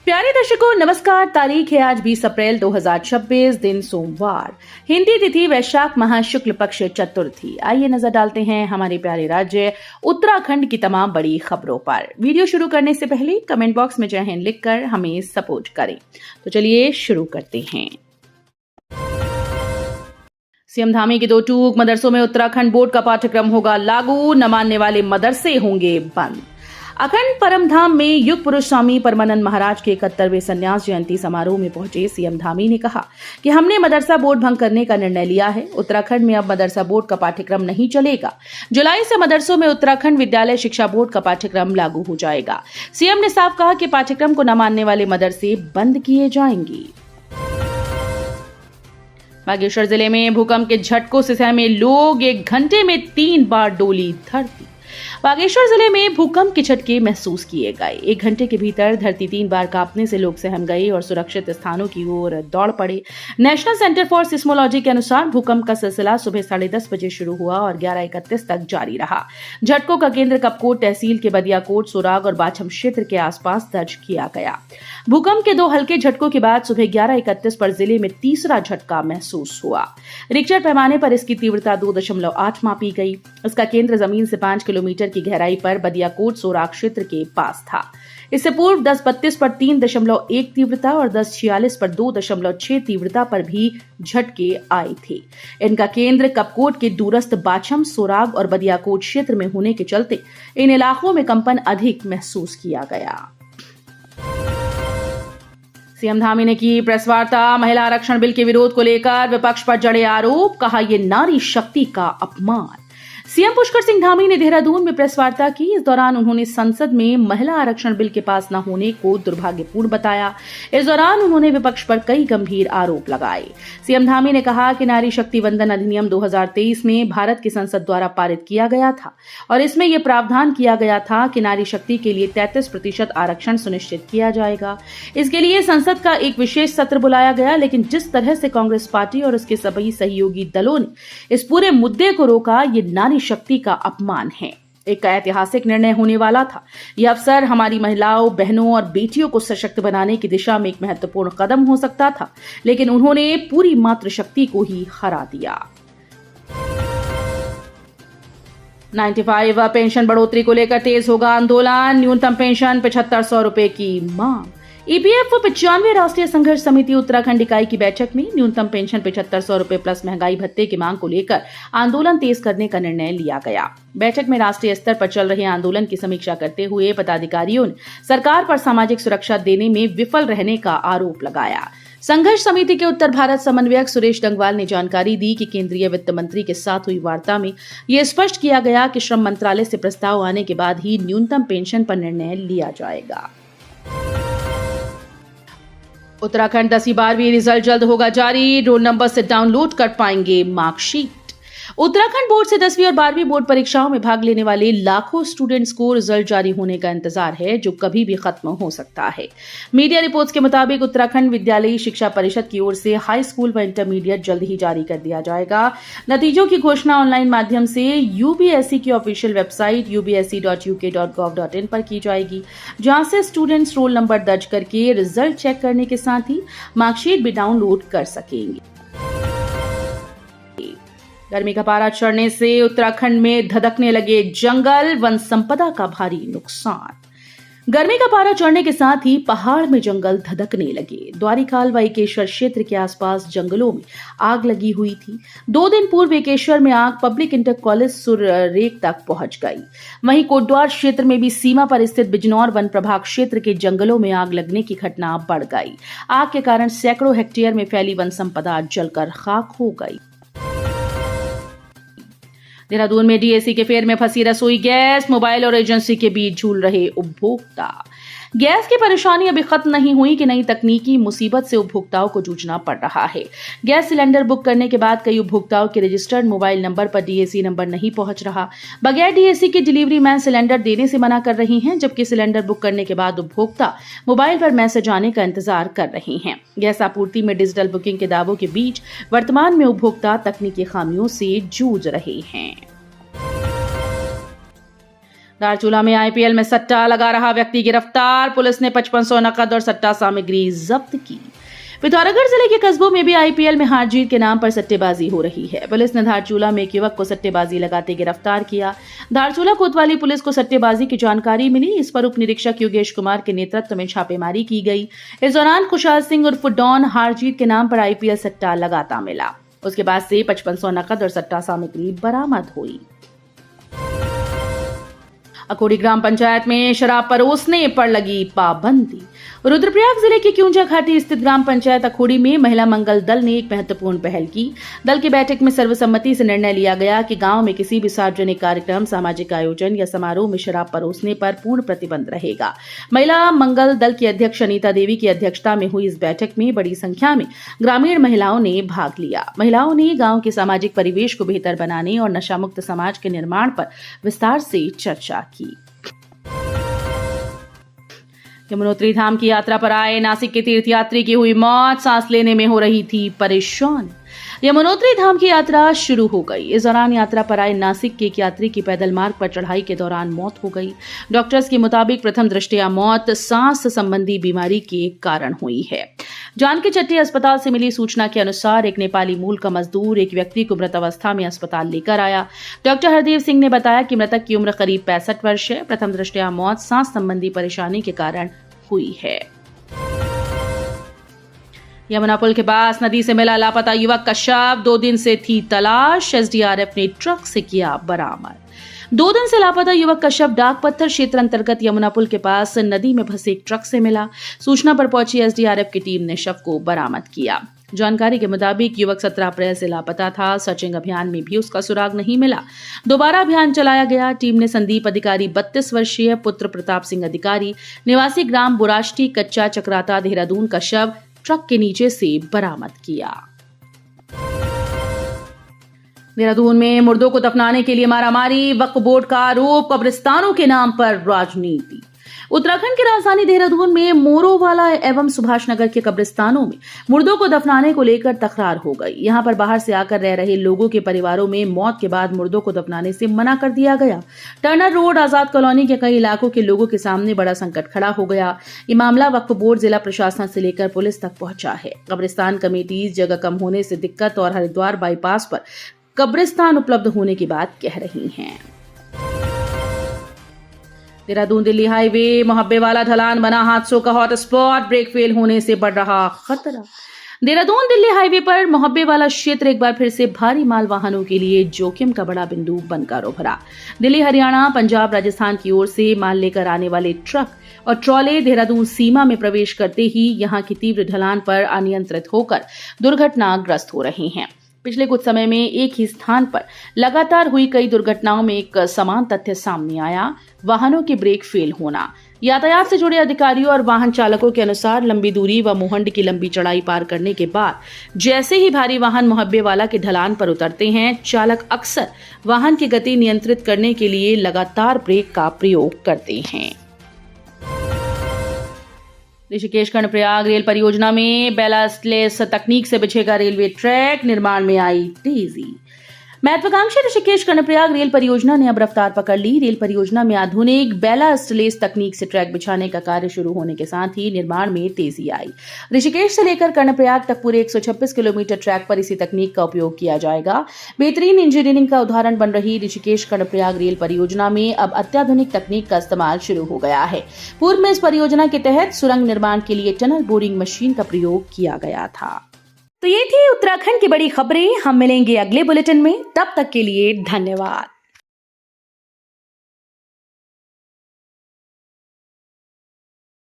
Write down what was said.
प्यारे दर्शकों नमस्कार। तारीख है आज 20 अप्रैल 2026, दिन सोमवार, हिंदी तिथि वैशाख माह शुक्ल पक्ष चतुर्थी। आइए नजर डालते हैं हमारे प्यारे राज्य उत्तराखंड की तमाम बड़ी खबरों पर। वीडियो शुरू करने से पहले कमेंट बॉक्स में जय हिंद लिखकर हमें सपोर्ट करें। तो चलिए शुरू करते हैं। सीएम धामी की 2 टूक, मदरसों में उत्तराखंड बोर्ड का पाठ्यक्रम होगा लागू, न मानने वाले मदरसे होंगे बंद। अखंड परमधाम में युग पुरुष स्वामी परमानंद महाराज के 71वें संन्यास जयंती समारोह में पहुंचे सीएम धामी ने कहा कि हमने मदरसा बोर्ड भंग करने का निर्णय लिया है। उत्तराखंड में अब मदरसा बोर्ड का पाठ्यक्रम नहीं चलेगा। जुलाई से मदरसों में उत्तराखंड विद्यालय शिक्षा बोर्ड का पाठ्यक्रम लागू हो जाएगा। सीएम ने साफ कहा कि पाठ्यक्रम को न मानने वाले मदरसे बंद किए जाएंगे। बागेश्वर जिले में भूकंप के झटकों से सहमे लोग, 1 घंटे में 3 बार डोली धरती। बागेश्वर जिले में भूकंप के झटके महसूस किए गए। 1 घंटे के भीतर धरती 3 बार कांपने से लोग सहम गए और सुरक्षित स्थानों की ओर दौड़ पड़े। नेशनल सेंटर फॉर सिस्मोलॉजी के अनुसार भूकंप का सिलसिला सुबह 10:30 बजे शुरू हुआ और 11:31 तक जारी रहा। झटकों का केंद्र कपकोट तहसील के बदियाकोट, सोराग और बाछम क्षेत्र के आसपास दर्ज किया गया। भूकंप के 2 हल्के झटकों के बाद सुबह 11:31 पर जिले में तीसरा झटका महसूस हुआ। रिक्टर पैमाने पर इसकी तीव्रता 2.8 मापी गई। इसका केंद्र जमीन से 5 किलोमीटर की गहराई पर बदियाकोट सोराग क्षेत्र के पास था। इससे पूर्व 10:32 पर 3.1 तीव्रता और 10:46 पर 2.6 तीव्रता पर भी झटके आए थे। इनका केंद्र कपकोट के दूरस्थ बाछम, सोराग और बदियाकोट क्षेत्र में होने के चलते इन इलाकों में कंपन अधिक महसूस किया गया। सीएम धामी ने की प्रेस वार्ता। महिला आरक्षण बिल के विरोध को लेकर विपक्ष पर जड़े आरोप, कहा यह नारी शक्ति का अपमान। सीएम पुष्कर सिंह धामी ने देहरादून में प्रेस वार्ता की। इस दौरान उन्होंने संसद में महिला आरक्षण बिल के पास न होने को दुर्भाग्यपूर्ण बताया। इस दौरान उन्होंने विपक्ष पर कई गंभीर आरोप लगाए। सीएम धामी ने कहा कि नारी शक्ति वंदन अधिनियम 2023 में भारत की संसद द्वारा पारित किया गया था और इसमें यह प्रावधान किया गया था कि नारी शक्ति के लिए 33% आरक्षण सुनिश्चित किया जाएगा। इसके लिए संसद का एक विशेष सत्र बुलाया गया, लेकिन जिस तरह से कांग्रेस पार्टी और उसके सभी सहयोगी दलों ने इस पूरे मुद्दे को रोका, ये नारी शक्ति का अपमान है। एक ऐतिहासिक निर्णय होने वाला था। यह अवसर हमारी महिलाओं, बहनों और बेटियों को सशक्त बनाने की दिशा में एक महत्वपूर्ण कदम हो सकता था, लेकिन उन्होंने पूरी मातृशक्ति को ही हरा दिया। 95 पेंशन बढ़ोतरी को लेकर तेज होगा आंदोलन। न्यूनतम पेंशन 7500 रुपए की मांग। ईपीएफ 95 राष्ट्रीय संघर्ष समिति उत्तराखंड इकाई की बैठक में न्यूनतम पेंशन 7500 रुपए प्लस महंगाई भत्ते की मांग को लेकर आंदोलन तेज करने का निर्णय लिया गया। बैठक में राष्ट्रीय स्तर पर चल रहे आंदोलन की समीक्षा करते हुए पदाधिकारियों ने सरकार पर सामाजिक सुरक्षा देने में विफल रहने का आरोप लगाया। संघर्ष समिति के उत्तर भारत समन्वयक सुरेश डंगवाल ने जानकारी दी कि केंद्रीय वित्त मंत्री के साथ हुई वार्ता में यह स्पष्ट किया गया कि श्रम मंत्रालय से प्रस्ताव आने के बाद ही न्यूनतम पेंशन पर निर्णय लिया जाएगा। उत्तराखंड 10वीं 12वीं रिजल्ट जल्द होगा जारी। रोल नंबर से डाउनलोड कर पाएंगे मार्कशीट। उत्तराखंड बोर्ड से 10वीं और 12वीं बोर्ड परीक्षाओं में भाग लेने वाले लाखों स्टूडेंट्स को रिजल्ट जारी होने का इंतजार है, जो कभी भी खत्म हो सकता है। मीडिया रिपोर्ट्स के मुताबिक उत्तराखंड विद्यालयी शिक्षा परिषद की ओर से हाई स्कूल व इंटरमीडिएट जल्द ही जारी कर दिया जाएगा। नतीजों की घोषणा ऑनलाइन माध्यम से यूबीएसई की ऑफिशियल वेबसाइट ubse.uk.gov.in पर की जाएगी, जहां से स्टूडेंट्स रोल नंबर दर्ज करके रिजल्ट चेक करने के साथ ही मार्कशीट भी डाउनलोड कर सकेंगे। गर्मी का पारा चढ़ने से उत्तराखंड में धधकने लगे जंगल, वन संपदा का भारी नुकसान। गर्मी का पारा चढ़ने के साथ ही पहाड़ में जंगल धधकने लगे। द्वारिखाल व एकेश्वर क्षेत्र के आसपास जंगलों में आग लगी हुई थी। 2 दिन पूर्व एकेश्वर में आग पब्लिक इंटर कॉलेज सुररेक तक पहुंच गई। वहीं कोटद्वार क्षेत्र में भी सीमा पर स्थित बिजनौर वन प्रभाग क्षेत्र के जंगलों में आग लगने की घटना बढ़ गई। आग के कारण सैकड़ों हेक्टेयर में फैली वन संपदा जलकर खाक हो गई। देहरादून में डीएसी के फेर में फंसी रसोई गैस, मोबाइल और एजेंसी के बीच झूल रहे उपभोक्ता। गैस की परेशानी अभी खत्म नहीं हुई कि नई तकनीकी मुसीबत से उपभोक्ताओं को जूझना पड़ रहा है। गैस सिलेंडर बुक करने के बाद कई उपभोक्ताओं के रजिस्टर्ड मोबाइल नंबर पर डीएसी नंबर नहीं पहुंच रहा। बगैर डीएसी के डिलीवरी मैन सिलेंडर देने से मना कर रही हैं, जबकि सिलेंडर बुक करने के बाद उपभोक्ता मोबाइल पर मैसेज आने का इंतजार कर रही हैं। गैस आपूर्ति में डिजिटल बुकिंग के दावों के बीच वर्तमान में उपभोक्ता तकनीकी खामियों से जूझ रहे हैं। धारचूला में आईपीएल में सट्टा लगा रहा व्यक्ति गिरफ्तार, पुलिस ने 5500 नकद और सट्टा सामग्री जब्त की। पिथौरागढ़ जिले के कस्बों में भी आईपीएल में हार जीत के नाम पर सट्टेबाजी हो रही है। पुलिस ने धारचूला में एक युवक को सट्टेबाजी लगाते गिरफ्तार किया। धारचूला कोतवाली पुलिस को सट्टेबाजी की जानकारी मिली। इस पर उप निरीक्षक योगेश कुमार के नेतृत्व में छापेमारी की गई। इस दौरान खुशहाल सिंह उर्फ डॉन हार जीत के नाम पर आईपीएल सट्टा लगाता मिला। उसके बाद से 5500 नकद और सट्टा सामग्री बरामद हुई। अखोड़ी ग्राम पंचायत में शराब परोसने पर लगी पाबंदी। रुद्रप्रयाग जिले की क्यूंजा घाटी स्थित ग्राम पंचायत अखोड़ी में महिला मंगल दल ने एक महत्वपूर्ण पहल की। दल की बैठक में सर्वसम्मति से निर्णय लिया गया कि गांव में किसी भी सार्वजनिक कार्यक्रम, सामाजिक आयोजन या समारोह में शराब परोसने पर पूर्ण प्रतिबंध रहेगा। महिला मंगल दल की अध्यक्ष अनीता देवी की अध्यक्षता में हुई इस बैठक में बड़ी संख्या में ग्रामीण महिलाओं ने भाग लिया। महिलाओं ने गांव के सामाजिक परिवेश को बेहतर बनाने और नशा मुक्त समाज के निर्माण पर विस्तार से चर्चा की। यमुनोत्री धाम की यात्रा पर आए नासिक के तीर्थयात्री की हुई मौत, सांस लेने में हो रही थी परेशान। यमुनोत्री धाम की यात्रा शुरू हो गई। इस दौरान यात्रा पर आए नासिक के एक यात्री की पैदल मार्ग पर चढ़ाई के दौरान मौत हो गई। डॉक्टर्स के मुताबिक प्रथम दृष्टया मौत सांस संबंधी बीमारी के कारण हुई है। जानकी चट्टी अस्पताल से मिली सूचना के अनुसार एक नेपाली मूल का मजदूर एक व्यक्ति को मृत अवस्था में अस्पताल लेकर आया। डॉक्टर हरदेव सिंह ने बताया कि मृतक की उम्र करीब 65 वर्ष है। प्रथम दृष्टया मौत सांस संबंधी परेशानी के कारण हुई है। यमुना पुल के पास नदी से मिला लापता युवक का शव, 2 दिन से थी तलाश। एसडीआरएफ ने ट्रक से किया बरामद। 2 दिन से लापता युवक का शव डाक पत्थर क्षेत्र अंतर्गत यमुना पुल के पास नदी में फंसे एक ट्रक से मिला। सूचना पर पहुंची एसडीआरएफ की टीम ने शव को बरामद किया। जानकारी के मुताबिक युवक 17 अप्रैल से लापता था। सर्चिंग अभियान में भी उसका सुराग नहीं मिला। दोबारा अभियान चलाया गया। टीम ने संदीप अधिकारी 32 वर्षीय पुत्र प्रताप सिंह अधिकारी निवासी ग्राम बुराष्टी कच्चा चक्राता देहरादून का शव ट्रक के नीचे से बरामद किया। देहरादून में मुर्दों को दफनाने के लिए मारामारी, वक्फ बोर्ड का आरोप, कब्रिस्तानों के नाम पर राजनीति। उत्तराखंड की राजधानी देहरादून में मोरोवाला एवं सुभाष नगर के कब्रिस्तानों में मुर्दों को दफनाने को लेकर तकरार हो गई। यहां पर बाहर से आकर रह रहे लोगों के परिवारों में मौत के बाद मुर्दों को दफनाने से मना कर दिया गया। टर्नर रोड, आजाद कॉलोनी के कई इलाकों के लोगों के सामने बड़ा संकट खड़ा हो गया। ये मामला वक्फ बोर्ड, जिला प्रशासन से लेकर पुलिस तक पहुंचा है। कब्रिस्तान कमेटी जगह कम होने से दिक्कत और हरिद्वार बाईपास पर कब्रिस्तान उपलब्ध होने की बात कह रही हैं। देहरादून दिल्ली हाईवे मोहब्बेवाला ढलान बना हादसों का हॉटस्पॉट, ब्रेक फेल होने से बढ़ रहा खतरा। देहरादून दिल्ली हाईवे पर मोहब्बेवाला क्षेत्र एक बार फिर से भारी माल वाहनों के लिए जोखिम का बड़ा बिंदु बनकर उभरा। दिल्ली, हरियाणा, पंजाब, राजस्थान की ओर से माल लेकर आने वाले ट्रक और ट्रॉले देहरादून सीमा में प्रवेश करते ही यहां की तीव्र ढलान पर अनियंत्रित होकर दुर्घटनाग्रस्त हो रहे हैं। पिछले कुछ समय में एक ही स्थान पर लगातार हुई कई दुर्घटनाओं में एक समान तथ्य सामने आया, वाहनों के ब्रेक फेल होना। यातायात से जुड़े अधिकारियों और वाहन चालकों के अनुसार लंबी दूरी व मोहंड की लंबी चढ़ाई पार करने के बाद जैसे ही भारी वाहन मोहब्बेवाला के ढलान पर उतरते हैं, चालक अक्सर वाहन की गति नियंत्रित करने के लिए लगातार ब्रेक का प्रयोग करते हैं। ऋषिकेश कर्णप्रयाग रेल परियोजना में बैलास्टलेस तकनीक से बिछेगा रेलवे ट्रैक, निर्माण में आई तेजी। महत्वाकांक्षी ऋषिकेश कर्णप्रयाग रेल परियोजना ने अब रफ्तार पकड़ ली। रेल परियोजना में आधुनिक बैलास्टलेस तकनीक से ट्रैक बिछाने का कार्य शुरू होने के साथ ही निर्माण में तेजी आई। ऋषिकेश से लेकर कर्णप्रयाग तक पूरे 126 किलोमीटर ट्रैक पर इसी तकनीक का उपयोग किया जाएगा। बेहतरीन इंजीनियरिंग का उदाहरण बन रही ऋषिकेश कर्णप्रयाग रेल परियोजना में अब अत्याधुनिक तकनीक का इस्तेमाल शुरू हो गया है। पूर्व में इस परियोजना के तहत सुरंग निर्माण के लिए टनल बोरिंग मशीन का प्रयोग किया गया था। तो ये थी उत्तराखंड की बड़ी खबरें। हम मिलेंगे अगले बुलेटिन में, तब तक के लिए धन्यवाद।